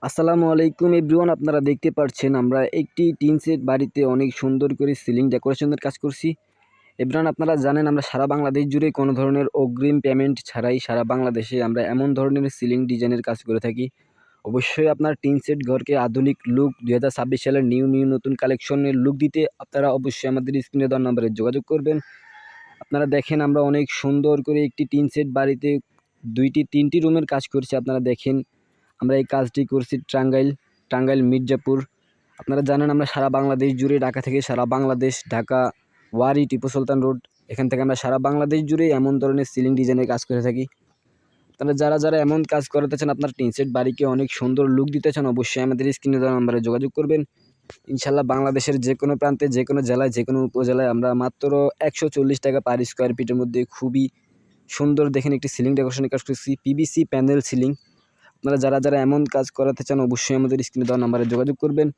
আসসালামু আলাইকুম এভরিওয়ান, আপনারা দেখতে পাচ্ছেন আমরা একটি টিন সেট বাড়িতে অনেক সুন্দর করে সিলিং ডেকোরেশনের কাজ করছি। এভরিওয়ান, আপনারা জানেন আমরা সারা বাংলাদেশ জুড়ে কোনো ধরনের অগ্রিম পেমেন্ট ছাড়াই সারা বাংলাদেশে আমরা এমন ধরনের সিলিং ডিজাইনের কাজ করে থাকি। অবশ্যই আপনার টিন সেট ঘরকে আধুনিক লুক 2026 সালের নিউ নতুন কালেকশনের লুক দিতে আপনারা অবশ্যই আমাদের স্ক্রিনে দেওয়া নম্বরে যোগাযোগ করবেন। আপনারা দেখেন আমরা অনেক সুন্দর করে একটি টিন সেট বাড়িতে 2-3টি রুমের কাজ করছি। আপনারা দেখেন আমরা এই কাজটি করছি টাঙ্গাইল মির্জাপুর। আপনারা জানেন আমরা সারা বাংলাদেশ জুড়ে, ঢাকা থেকে সারা বাংলাদেশ, ঢাকা ওয়ারি টিপু সুলতান রোড, এখান থেকে আমরা সারা বাংলাদেশ জুড়ে এমন ধরনের সিলিং ডিজাইনের কাজ করে থাকি। আপনারা যারা এমন কাজ করাতে চান, আপনার টিন সেট বাড়িকে অনেক সুন্দর লুক দিতে চান, অবশ্যই আমাদের স্ক্রিনে দেওয়া নম্বরে যোগাযোগ করবেন। ইনশাল্লাহ বাংলাদেশের যে কোনো প্রান্তে, যে কোনো জেলায়, যে কোনো উপজেলায় আমরা মাত্র 140 টাকা পার স্কোয়ার ফিটের মধ্যে খুবই সুন্দর দেখেন একটি সিলিং ডেকোরেশনের কাজ করছি, পিভিসি প্যানেল সিলিং। আপনারা যারা এমন কাজ করাতে চান, অবশ্যই আমাদের স্ক্রিনে দেওয়া নাম্বারে যোগাযোগ করবেন।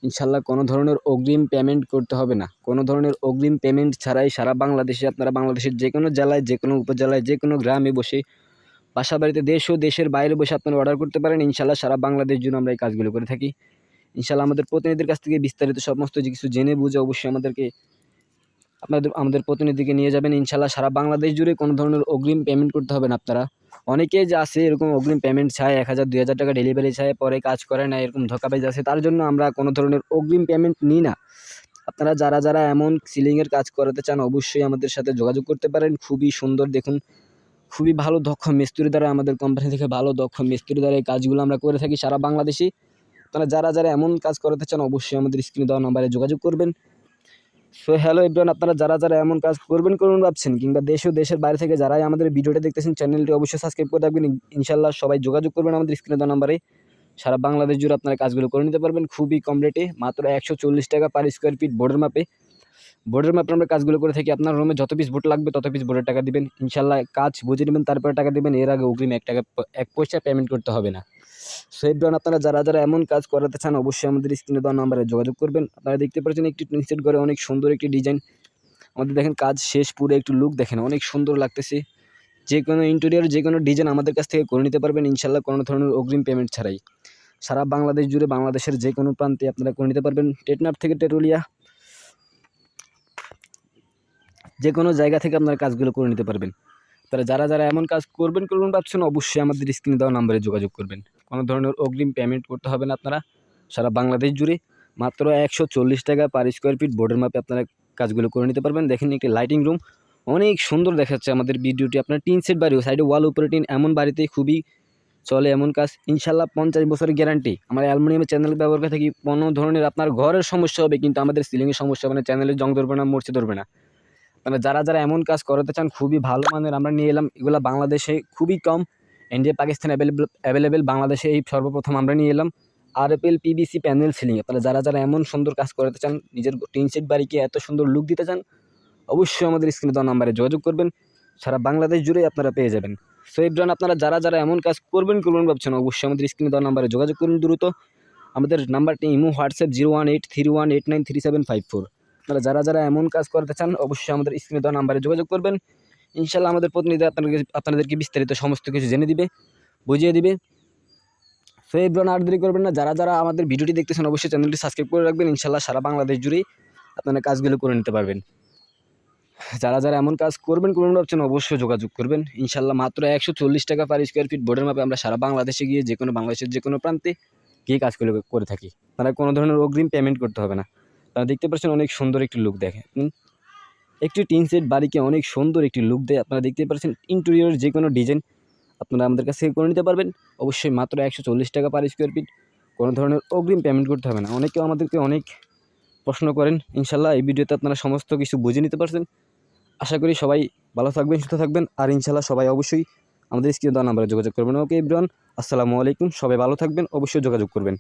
ইনশাল্লাহ কোনো ধরনের অগ্রিম পেমেন্ট করতে হবে না। কোনো ধরনের অগ্রিম পেমেন্ট ছাড়াই সারা বাংলাদেশে আপনারা বাংলাদেশের যে কোনো জেলায়, যে কোনো উপজেলায়, যে কোনো গ্রামে বসে, বাসা বাড়িতে, দেশ ও দেশের বাইরে বসে আপনারা অর্ডার করতে পারেন। ইনশাল্লাহ সারা বাংলাদেশ জুড়ে আমরা এই কাজগুলো করে থাকি। ইনশাল্লাহ আমাদের প্রতিনিধির কাছ থেকে বিস্তারিত সমস্ত কিছু জেনে বুঝে অবশ্যই আমাদের প্রতিনিধিকে নিয়ে যাবেন। ইনশাল্লাহ সারা বাংলাদেশ জুড়ে কোনো ধরনের অগ্রিম পেমেন্ট করতে হবে না। আপনারা অনেকেই যে আছে এরকম অগ্রিম পেমেন্ট চায়, 1000-2000 টাকা ডেলিভারি চায়, পরে কাজ করে না, এরকম ধোঁকাবাজ আছে, তার জন্য আমরা কোনো ধরনের অগ্রিম পেমেন্ট নিই না। আপনারা যারা এমন সিলিংয়ের কাজ করাতে চান, অবশ্যই আমাদের সাথে যোগাযোগ করতে পারেন। খুবই সুন্দর দেখুন, খুবই ভালো দক্ষ মিস্ত্রি দ্বারা, আমাদের কোম্পানি থেকে ভালো দক্ষ মিস্ত্রি দ্বারা এই কাজগুলো আমরা করে থাকি সারা বাংলাদেশে। আপনারা যারা এমন কাজ করাতে চান, অবশ্যই আমাদের স্ক্রিনে দেওয়া নম্বরে যোগাযোগ করবেন। সো হ্যালো এভরিওয়ান, আপনারা যারা এমন কাজ করবেন ভাবছেন, কিংবা দেশ ও দেশের বাইরে থেকে যারাই আমাদের ভিডিওটা দেখতেছেন, চ্যানেলটি অবশ্যই সাবস্ক্রাইব করে রাখবেন। ইনশাল্লাহ সবাই যোগাযোগ করবেন আমাদের স্ক্রিনে দেওয়া নাম্বারে। সারা বাংলাদেশ জুড়ে আপনারা কাজগুলো করে নিতে পারবেন খুবই কম রেটে, মাত্র 140 টাকা পার স্কোয়ার ফিট বোর্ডের মাপে আমরা কাজগুলো করে থাকি। আপনার রুমে যত পিস বোর্ড লাগবে তত পিস বোর্ডের টাকা দিবেন। ইনশাল্লাহ কাজ বুঝে নেবেন, তারপরে টাকা দিবেন। এর আগে অগ্রিম 1 পয়সা পেমেন্ট করতে হবে না। সো এভরিওয়ান, আপনারা যারা এমন কাজ করাতে চান, অবশ্যই আমাদের স্ক্রিনে দেওয়া নাম্বারে যোগাযোগ করবেন। আপনারা দেখতে পাচ্ছেন একটি টিন সেট ঘরে অনেক সুন্দর একটি ডিজাইন। আমাদের দেখেন কাজ শেষ, পুরো একটু লুক দেখেন, অনেক সুন্দর লাগতেছে। যে কোনো ইন্টেরিয়র, যে কোনো ডিজাইন আমাদের কাছ থেকে করে নিতে পারবেন ইনশাল্লাহ কোনো ধরনের অগ্রিম পেমেন্ট ছাড়াই। সারা বাংলাদেশ জুড়ে, বাংলাদেশের যে কোনো প্রান্তে আপনারা করে নিতে পারবেন। টেকনাফ থেকে টেটুলিয়া, যে কোনো জায়গা থেকে আপনারা কাজগুলো করে নিতে পারবেন। তারা যারা এমন কাজ করবেন ভাবছেন, অবশ্যই আমাদের স্ক্রিনে দেওয়া নাম্বারে যোগাযোগ করবেন। কোনো ধরনের অগ্রিম পেমেন্ট করতে হবে না। আপনারা সারা বাংলাদেশ জুড়ে মাত্র 140 টাকা পার স্কোয়ার ফিট বোর্ডের মাপে আপনারা কাজগুলো করে নিতে পারবেন। দেখেন একটি লাইটিং রুম, অনেক সুন্দর দেখাচ্ছে আমাদের ভিডিওটি। আপনার টিন সেট বাড়িও, সাইডে ওয়াল উপরে টিন, এমন বাড়িতে খুবই চলে এমন কাজ। ইনশাল্লাহ 50 বছরের গ্যারান্টি। আমরা অ্যালুমিনিয়ামের চ্যানেল ব্যবহার করে থাকি। কোনো ধরনের আপনার ঘরের সমস্যা হবে, কিন্তু আমাদের সিলিংয়ের সমস্যা হবে না, চ্যানেলে জং ধরবে না, মরচে ধরবে না। মানে যারা এমন কাজ করাতে চান, খুবই ভালো মানের আমরা নিয়ে এলাম। এগুলো বাংলাদেশে খুবই কম, ইন্ডিয়া পাকিস্তান অ্যাভেলেবেল, বাংলাদেশে এই সর্বপ্রথম আমরা নিয়ে এলাম RFL PVC প্যানেল সিলিং। আপনারা যারা এমন সুন্দর কাজ করাতে চান, নিজের টিন সেট বাড়িকে এত সুন্দর লুক দিতে চান, অবশ্যই আমাদের স্ক্রিনে দেওয়া নাম্বারে যোগাযোগ করবেন। সারা বাংলাদেশ জুড়ে আপনারা পেয়ে যাবেন। সো এভরিওয়ান, আপনারা যারা এমন কাজ করবেন ভাবছেন, অবশ্যই আমাদের স্ক্রিনে দেওয়া নাম্বারে যোগাযোগ করুন দ্রুত। আমাদের নাম্বারটি ইমো, হোয়াটসঅ্যাপ 01831893754। আপনারা যারা এমন কাজ করতে চান, অবশ্যই আমাদের স্ক্রিনে দেওয়া নাম্বারে যোগাযোগ করবেন। ইনশাল্লাহ আমাদের প্রতিনিধি আপনাদেরকে বিস্তারিত সমস্ত কিছু জেনে দিবে, বুঝিয়ে দিবে। সো এভরিওয়ান, আর দেরি করবেন না। যারা আমাদের ভিডিওটি দেখতেছেন, অবশ্যই চ্যানেলটি সাবস্ক্রাইব করে রাখবেন। ইনশাল্লাহ সারা বাংলাদেশ জুড়েই আপনারা কাজগুলো করে নিতে পারবেন। যারা এমন কাজ করবেন ভাবছেন, অবশ্যই যোগাযোগ করবেন। ইনশাল্লাহ মাত্র 140 টাকা পার স্কোয়ার ফিট বোর্ডের মাপে আমরা সারা বাংলাদেশে গিয়ে, বাংলাদেশের যে কোনো প্রান্তে গিয়ে কাজগুলো করে থাকি। তারা কোনো ধরনের অগ্রিম পেমেন্ট করতে হবে না। তারা দেখতে পাচ্ছেন অনেক সুন্দর একটি লুক দেখে। একটি টিন সেট বাড়িকে অনেক সুন্দর একটি লুক দেয়। আপনারা দেখতে পাচ্ছেন ইন্টেরিয়র যে কোনো ডিজাইন আপনারা আমাদের কাছ থেকে করে নিতে পারবেন, অবশ্যই মাত্র 140 টাকা পার স্কোয়ার ফিট। কোনো ধরনের অগ্রিম পেমেন্ট করতে হবে না। অনেকেও আমাদেরকে অনেক প্রশ্ন করেন। ইনশাল্লাহ এই ভিডিওতে আপনারা সমস্ত কিছু বুঝে নিতে পারছেন। আশা করি সবাই ভালো থাকবেন, সুস্থ থাকবেন। আর ইনশাল্লাহ সবাই অবশ্যই আমাদের স্ক্রিনে দেওয়া নাম্বারে যোগাযোগ করবেন। ওকে এভরিওয়ান, আসসালামু আলাইকুম। সবাই ভালো থাকবেন, অবশ্যই যোগাযোগ করবেন।